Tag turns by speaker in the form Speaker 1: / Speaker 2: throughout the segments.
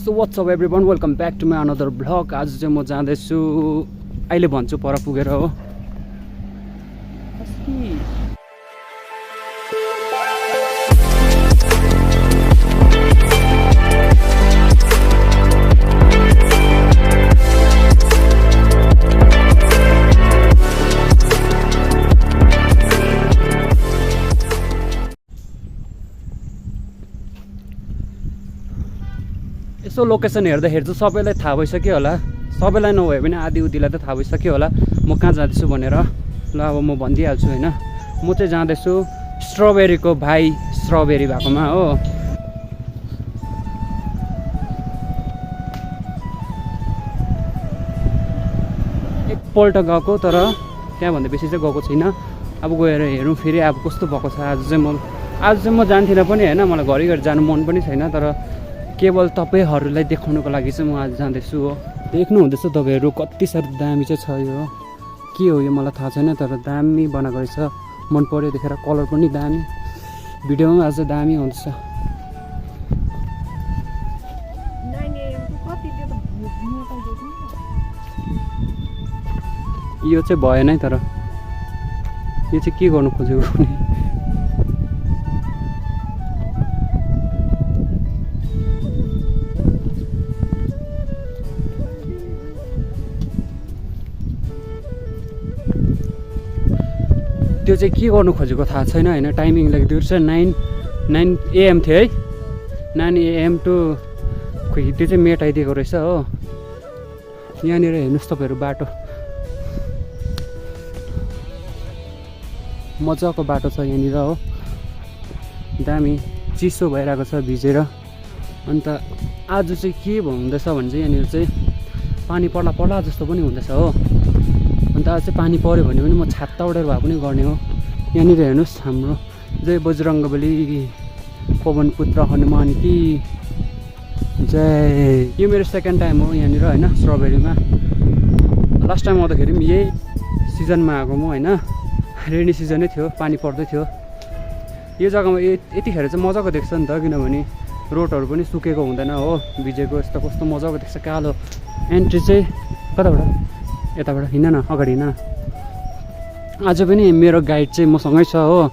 Speaker 1: So what's up everyone, welcome back to my another vlog. आज चाहिँ म जाँदैछु, अहिले भन्छु पर पुगेर हो। यसो लोकेसन हेर्दाखेरि चाहिँ सबैलाई थाहा भइसक्यो होला, सबैलाई नभए पनि आधी उधीलाई त थाहा भइसक्यो होला म कहाँ जाँदैछु भनेर। ल अब म भनिदिइहाल्छु होइन, म चाहिँ जाँदैछु स्ट्रबेरीको भाइ स्ट्रबेरी भएकोमा हो। एकपल्ट गएको तर त्यहाँभन्दा बेसी चाहिँ गएको छैन। अब गएर हेरौँ फेरि अब कस्तो भएको छ। आज चाहिँ म जान्थिनँ पनि होइन, मलाई घरिघरि जानु मन पनि छैन, तर केवल तपाईँहरूलाई देखाउनुको लागि चाहिँ म आज जाँदैछु हो। देख्नुहुँदैछ तपाईँहरू कति साह्रो दामी चाहिँ छ यो। के हो यो मलाई थाहा छैन, तर दामी बनाएको रहेछ, मन पऱ्यो देखेर। कलर पनि दामी, भिडियोमा अझ दामी हुन्छ। यो चाहिँ भएन है, तर यो चाहिँ के गर्नु खोजेको कुनै। त्यो चाहिँ के गर्नु खोजेको थाहा छैन होइन। टाइमिङ लेखिदिएको छ 9 AM थियो है, 9 AM टु खोइ त्यो चाहिँ मेटाइदिएको रहेछ हो। यहाँनिर हेर्नुहोस् तपाईँहरू, बाटो मजाको बाटो छ यहाँनिर हो, दामी चिसो भइरहेको छ भिजेर। अन्त आज चाहिँ के हुँदैछ भने चाहिँ यहाँनिर चाहिँ पानी पर्ला जस्तो पनि हुँदैछ हो। अन्त आज चाहिँ पानी पऱ्यो भने पनि म छाता उडेर भए पनि गर्ने हो। यहाँनिर हेर्नुहोस् हाम्रो जय बजरङ्गबली पवन पुत्र हनुमान कि जय। यो मेरो सेकेन्ड टाइम हो यहाँनिर होइन, स्ट्रबेरीमा। लास्ट टाइम आउँदाखेरि पनि यही सिजनमा आएको म होइन, रेनी सिजनै थियो, पानी पर्दै थियो। यो जग्गामा यतिखेर चाहिँ मजाको देख्छ नि त, किनभने रोडहरू पनि सुकेको हुँदैन हो, भिजेको यस्तो कस्तो मजाको देख्छ। कालो एन्ट्री चाहिँ कताबाट, यताबाट हिँड न, अगाडि हिँड न। आज पनि मेरो गाइड चाहिँ मसँगै छ हो,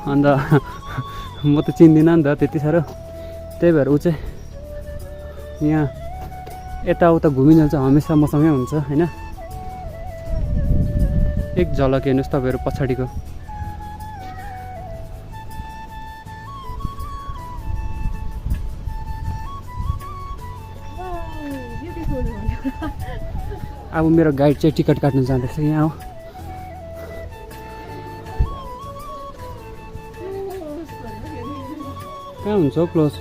Speaker 1: अन्त म त चिन्दिनँ नि त त्यति साह्रो, त्यही भएर ऊ चाहिँ यहाँ यताउता घुमिन्छ, हमेसा मसँगै हुन्छ होइन। एक झलक हेर्नुहोस् तपाईँहरू पछाडिको। अब मेरो गाइड चाहिँ टिकट काट्नु जाँदैछ यहाँ हो। कहाँ हुन्छ हौ क्लोज?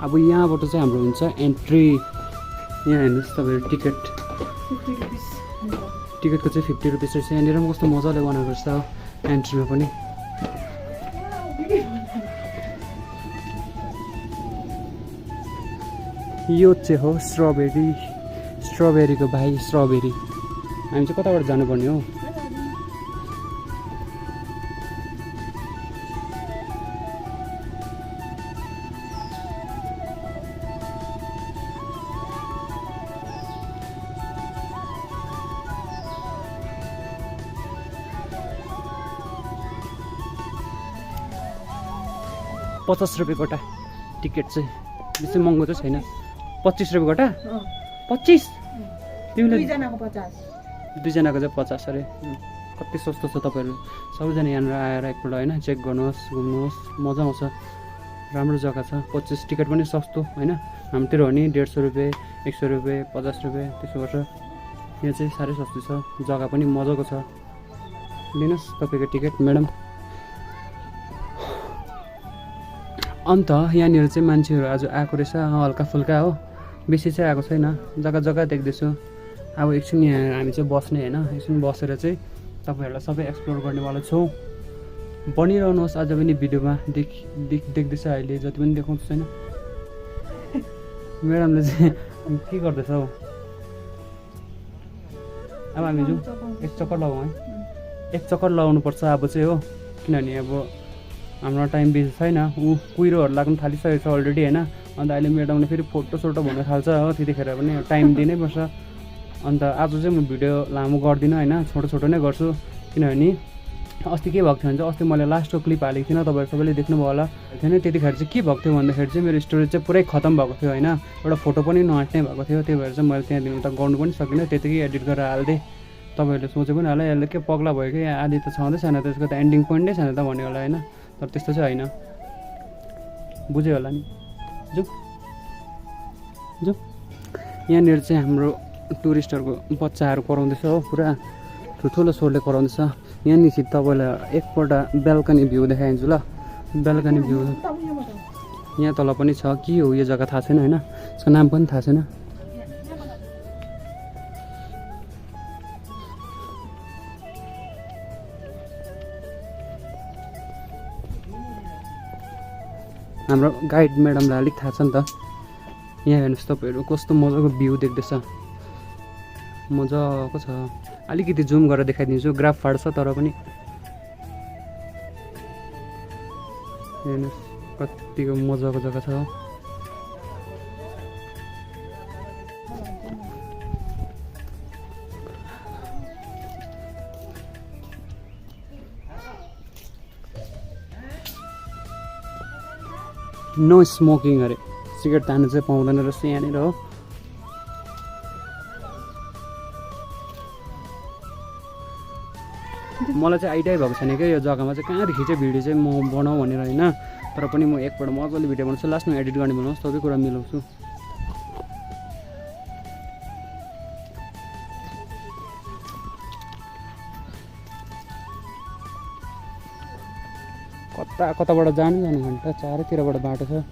Speaker 1: अब यहाँबाट चाहिँ हाम्रो हुन्छ एन्ट्री। यहाँ हेर्नुहोस् तपाईँहरू, टिकटको चाहिँ 50 रुपिस रहेछ। यहाँनिर पनि कस्तो मजाले बनाएको रहेछ एन्ट्रीमा पनि। यो चाहिँ हो स्ट्रबेरीको भाइ स्ट्रबेरी। हामी चाहिँ कताबाट जानुपर्ने हो? ₹50 गोटा टिकट चाहिँ, बेसी महँगो चाहिँ छैन। 25 रुपियाँ गोटा? 25? तिमीले दुईजनाको चाहिँ 50 अरे। कति सस्तो छ। तपाईँहरू सबैजना यहाँनिर आएर एकपल्ट होइन चेक गर्नुहोस्, घुम्नुहोस्, मजा आउँछ, राम्रो जग्गा छ। 25 टिकट पनि सस्तो होइन, हाम्रोतिर हो नि 150 रुपियाँ, 100 रुपियाँ, 50 रुपियाँ त्यसो गर्छ। यहाँ चाहिँ साह्रै सस्तो छ, जग्गा पनि मजाको छ। लिनुहोस् तपाईँको टिकट म्याडम। अन्त यहाँनिर चाहिँ मान्छेहरू आज आएको रहेछ हल्का फुल्का हो, बेसी चाहिँ आएको छैन। जग्गा देख्दैछु। अब एकछिन यहाँ हामी चाहिँ बस्ने होइन, एकछिन बसेर चाहिँ तपाईँहरूलाई सबै एक्सप्लोर गर्नेवाला छौँ। बनिरहनुहोस् आज पनि भिडियोमा। देख्दैछ अहिले जति पनि देखाउँछु छैन। म्याडमले चाहिँ के गर्दैछौ? अब हामी जाउँ एक चक्कर लगाउँ है, एक चक्कर लगाउनुपर्छ अब चाहिँ हो, किनभने अब हाम्रो टाइम बेसी छैन। कुहिरोहरू लाग्नु थालिसकेको छ अलरेडी होइन। अन्त अहिले म्याडमले फेरि फोटो भन्न थाल्छ हो, त्यतिखेर पनि टाइम दिनै पर्छ। अन्त आज चाहिँ म भिडियो लामो गर्दिनँ होइन, छोटो नै गर्छु। किनभने अस्ति के भएको थियो भने चाहिँ अस्ति मैले लास्टको क्लिप हालेको थिइनँ, तपाईँहरू सबैले देख्नुभयो होला थिएन। त्यतिखेर चाहिँ के भएको थियो भन्दाखेरि चाहिँ मेरो स्टोरेज चाहिँ पुरै खतम भएको थियो होइन, एउटा फोटो पनि नआँट्ने भएको थियो। त्यही भएर चाहिँ मैले त्यहाँदेखि उता गर्नु पनि सकिनँ, त्यतिकै एडिट गरेर हालिदिएँ। तपाईँहरूले सोचे पनि होला यसले के पग्ला भयो कि आदि त छँदै छैन, त्यसको त एन्डिङ पोइन्टै छैन त भन्यो होला होइन, तर त्यस्तो चाहिँ होइन, बुझ्यो होला नि। जो यहाँनिर चाहिँ हाम्रो टुरिस्टहरूको बच्चाहरू कराउँदैछ हो, पुरा ठुल्ठुलो स्वरले कराउँदैछ। यहाँनिर तपाईँलाई एकपल्ट बेल्कनी भ्यू देखाइदिन्छु ल। बेल्कनी भ्यू यहाँ तल पनि छ, के हो यो जग्गा थाहा छैन होइन, यसको नाम पनि थाहा छैन। हाम्रो गाइड म्याडमलाई अलिक थाहा छ नि त। यहाँ हेर्नुहोस् तपाईँहरू कस्तो मजाको भ्यू देख्दैछ, मजाको छ। अलिकति जुम गरेर देखाइदिन्छु, ग्राफ फाट्छ तर पनि हेर्नुहोस् कतिको मजाको जग्गा छ। नो स्मोकिङ अरे, सिगरेट तान्नु चाहिँ पाउँदैन रहेछ यहाँनिर हो। मलाई चाहिँ आइडिया भएको छैन क्या यो जग्गामा चाहिँ कहाँदेखि चाहिँ भिडियो चाहिँ म बनाऊँ भनेर होइन, तर पनि म एकपल्ट मजाले भिडियो बनाउँछु, लास्टमा एडिट गर्ने बनाउँछु, सबै कुरा मिलाउँछु। कताबाट जानु घन्टा चारैतिरबाट बाटो छ।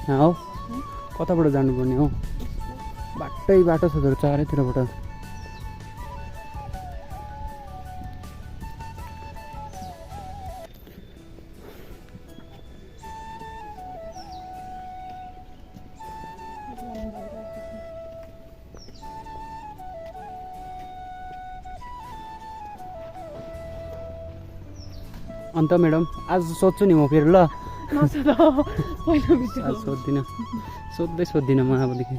Speaker 1: हो कताबाट जानुपर्ने हो, बाटो छ तर चारैतिरबाट। अन्त म्याडम आज सोध्छु नि म फेरि ल। सोध्दिनँ म अबदेखि।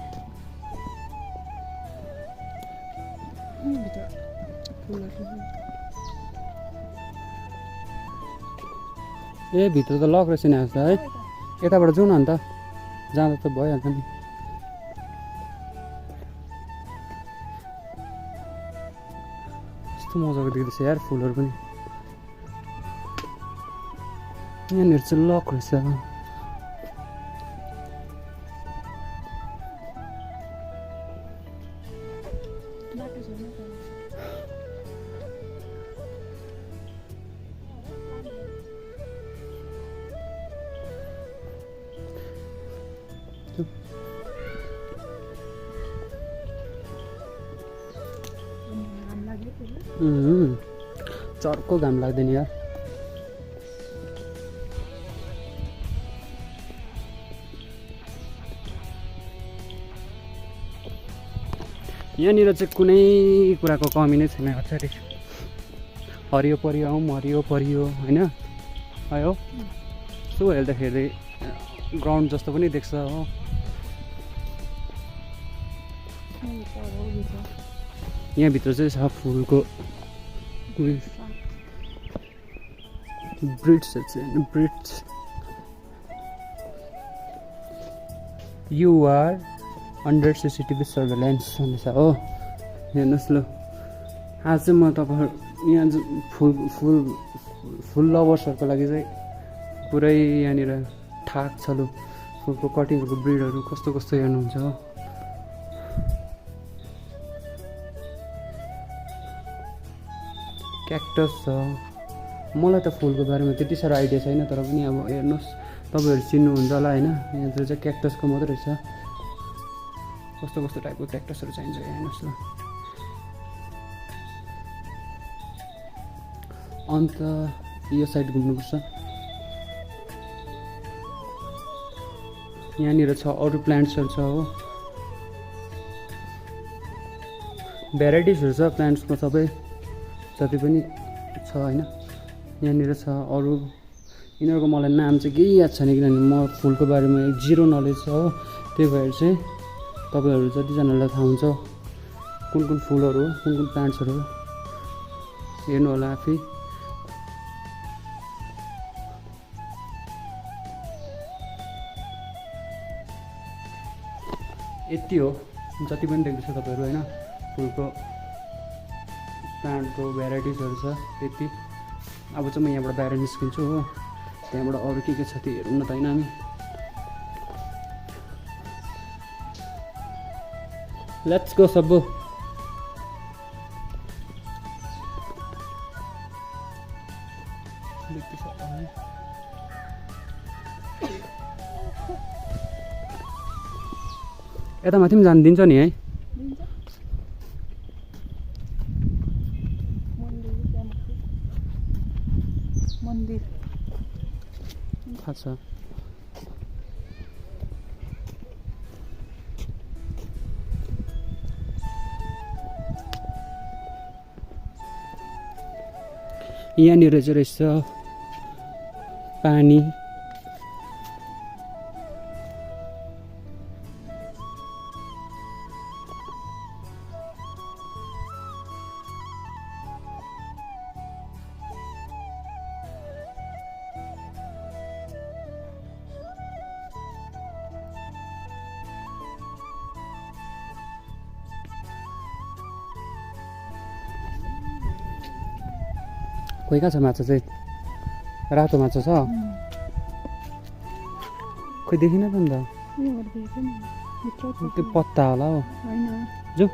Speaker 1: ए भित्र त लक रहेछ नि आज त है, यताबाट जाउँ न अन्त, जाँदा त भइहाल्छ नि। कस्तो मजाको देख्दैछ यार फुलहरू पनि। यहाँनिर चाहिँ लक रहेछ। चर्को घाम लाग्दैन यार। यहाँनिर चाहिँ कुनै कुराको कमी नै छैन। अचारी हरियो परियो हरियो परियो होइन आयो, सो हेर्दाखेरि ग्राउन्ड जस्तो पनि देख्छ हो। यहाँभित्र चाहिँ छ फुलको birds. You are under CCTV surveillance भन्दैछ हो। हेर्नुहोस् ल, आज चाहिँ म तपाईँहरू यहाँ फुल लभर्सहरूको लागि चाहिँ पुरै यहाँनिर ठाक छ लु। फुलको कटिङहरूको ब्रिडहरू कस्तो कस्तो हेर्नुहुन्छ हो। क्याक्टस छ। मलाई त फुलको बारेमा त्यति साह्रो आइडिया छैन, तर पनि अब हेर्नुहोस् तपाईँहरू चिन्नुहुन्छ होला होइन। यहाँ चाहिँ क्याक्टसको मात्रै रहेछ, कस्तो कस्तो टाइपको क्याक्टसहरू चाहिन्छ हेर्नुहोस् ल। अन्त यो साइड घुम्नुपर्छ। यहाँनिर छ अरू प्लान्ट्सहरू छ हो, भेराइटिजहरू छ प्लान्ट्सको सबै जति पनि छ होइन। यहाँनिर छ अरू, यिनीहरूको मलाई नाम चाहिँ केही याद छैन किनभने म फुलको बारेमा जिरो नलेज छ हो। त्यही भएर चाहिँ तपाईँहरू जतिजनालाई थाहा हुन्छ कुन कुन फुलहरू हो, कुन कुन प्लान्ट्सहरू हो, हेर्नु होला आफै। यति हो जति पनि देख्दैछ तपाईँहरू होइन, फुलको प्लान्टको भेराइटिजहरू छ त्यति। अब चाहिँ म यहाँबाट बाहिर निस्किन्छु हो, त्यहाँबाट अरू के छ त्यो हेरौँ न त होइन हामी। Let's go Sabbu. यता माथि पनि जानु दिन्छ नि है?
Speaker 2: मन्दिर
Speaker 1: अच्छा, यहाँनिर चाहिँ रहेछ पानी। कोही कहाँ छ माछा चाहिँ? रातो माछा छ? खोइ देखिन त नि त, त्यो पत्ता होला हो जो।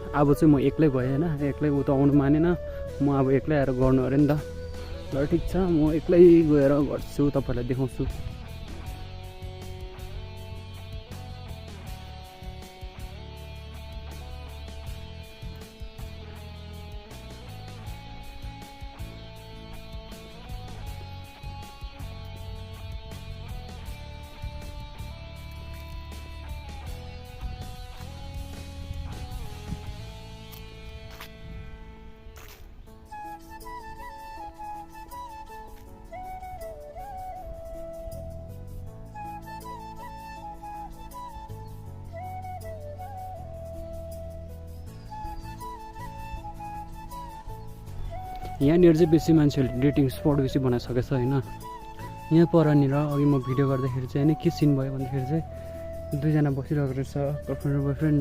Speaker 1: अब चाहिँ म एक्लै भएँ होइन, एक्लै ऊ त आउनु मानेन, म अब एक्लै आएर गर्नु अरे नि त। ल ठिक छ, म एक्लै गएर गर्छु, तपाईँहरूलाई देखाउँछु। यहाँनिर चाहिँ बेसी मान्छेहरूले डेटिङ स्पट बेसी बनाइसकेको छ होइन। यहाँ परनिर अघि म भिडियो गर्दाखेरि चाहिँ होइन के सिन भयो भन्दाखेरि चाहिँ दुईजना बसिरहेको रहेछ गर्लफ्रेन्ड र बोयफ्रेन्ड।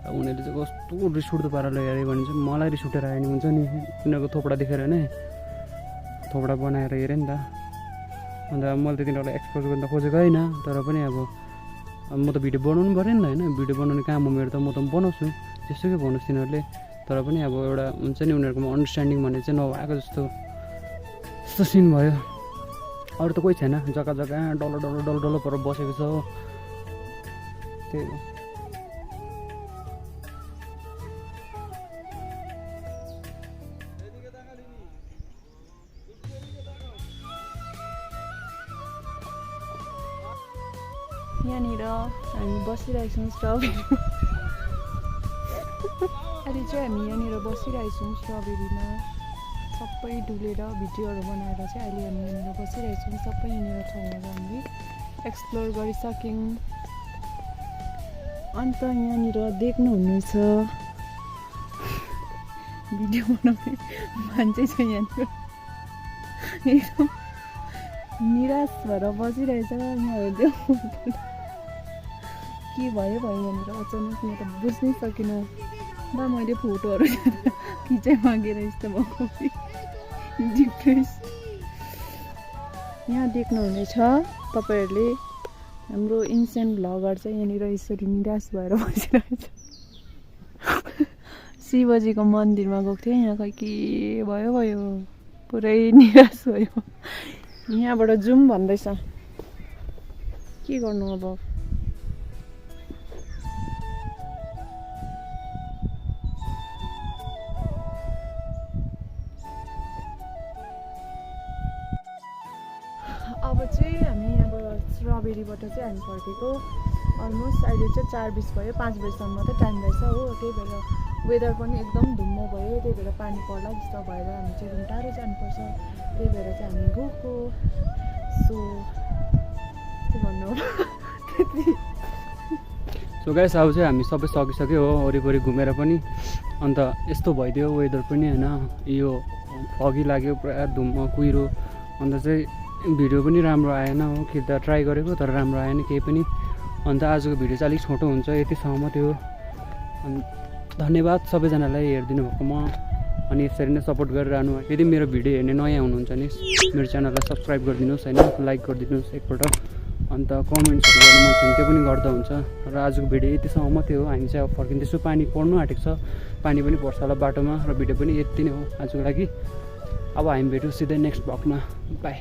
Speaker 1: अब उनीहरूले चाहिँ कस्तो रिस उठ्दो पाराले हेऱ्यो भने चाहिँ मलाई रिस उठेर आयो नि, हुन्छ नि उनीहरूको थोपडा देखेर नै थोपडा बनाएर हेरेँ नि त। अन्त मैले त तिनीहरूलाई एक्सपोज गर्न खोजेको होइन, तर पनि अब म त भिडियो बनाउनु पऱ्यो नि त होइन, भिडियो बनाउने काम हो मेरो त, म त बनाउँछु जेसुकै भन्नुहोस् तिनीहरूले। तर पनि अब एउटा हुन्छ नि उनीहरूकोमा अन्डरस्ट्यान्डिङ भन्ने चाहिँ नभएको जस्तो यस्तो सिन भयो। अरू त कोही छैन, जग्गा जग्गा डल्लो डल्लो डल्लो डल्लो परेर बसेको छ हो, त्यही हो।
Speaker 2: यहाँनिर हामी बसिरहेको छौँ स्ट्रबेरी। अहिले चाहिँ हामी यहाँनिर बसिरहेको छौँ स्ट्रबेरीमा, सबै डुलेर भिडियोहरू बनाएर चाहिँ अहिले हामी यहाँनिर बसिरहेको छौँ। सबै यहाँनिर ठाउँहरू हामीले एक्सप्लोर गरिसक्यौँ। अन्त यहाँनिर देख्नुहुनेछ भिडियो बनाउने मान्छे छ यहाँनिर, एकदम निराश भएर बसिरहेछ। यहाँहरू के भयो यहाँनिर अचानक म त बुझ्नै सकिनँ। बा मैले फोटोहरू खिचाइ मागेर यस्तो भएको डिप्रेस। यहाँ देख्नुहुनेछ तपाईँहरूले हाम्रो इन्सेन्ट भ्लगर चाहिँ यहाँनिर यसरी निराश भएर बसिरहेछ। शिवजीको मन्दिरमा गएको थिएँ यहाँ खै के भयो पुरै निराश भयो यहाँबाट जाउँ भन्दैछ के गर्नु अब अब चाहिँ हामी अब स्ट्रबेरीबाट चाहिँ हामी फर्केको अलमोस्ट अहिले चाहिँ 4:20 भयो 5 बजीसम्म मात्रै टाइम रहेछ हो त्यही भएर वेदर पनि एकदम धुम्म भयो त्यही भएर पानी पर्ला जस्तो भएर हामी चाहिँ एकदम टाढो जानुपर्छ त्यही भएर चाहिँ हामी गएको सो के भन्नु त्यति
Speaker 1: सो गाइस अब चाहिँ हामी सबै सकिसक्यो हो वरिपरि घुमेर पनि अन्त यस्तो भइदियो वेदर पनि होइन यो फगी लाग्यो पुरा धुम्म कुहिरो अन्त चाहिँ भिडियो पनि राम्रो आएन हो खिच्दा ट्राई गरेको तर राम्रो आएन केही पनि अन्त आजको भिडियो चाहिँ अलिक छोटो हुन्छ यतिसम्म मात्रै हो अनि धन्यवाद सबैजनालाई हेरिदिनु भएकोमा अनि यसरी नै सपोर्ट गरिरहनु यदि मेरो भिडियो हेर्ने नयाँ हुनुहुन्छ भने मेरो च्यानललाई सब्सक्राइब गरिदिनुहोस् होइन लाइक गरिदिनुहोस् एकपल्ट अन्त कमेन्ट्सहरू गर्नु मन छ त्यो पनि गर्दा हुन्छ र आजको भिडियो यतिसम्म मात्रै हो हामी चाहिँ अब फर्किँदैछु पानी पर्नु आँटेको छ पानी पनि पर्छ होला बाटोमा र भिडियो पनि यति नै हो आजको लागि अब हामी भेटौँ सिधै नेक्स्ट भ्लगमा बाई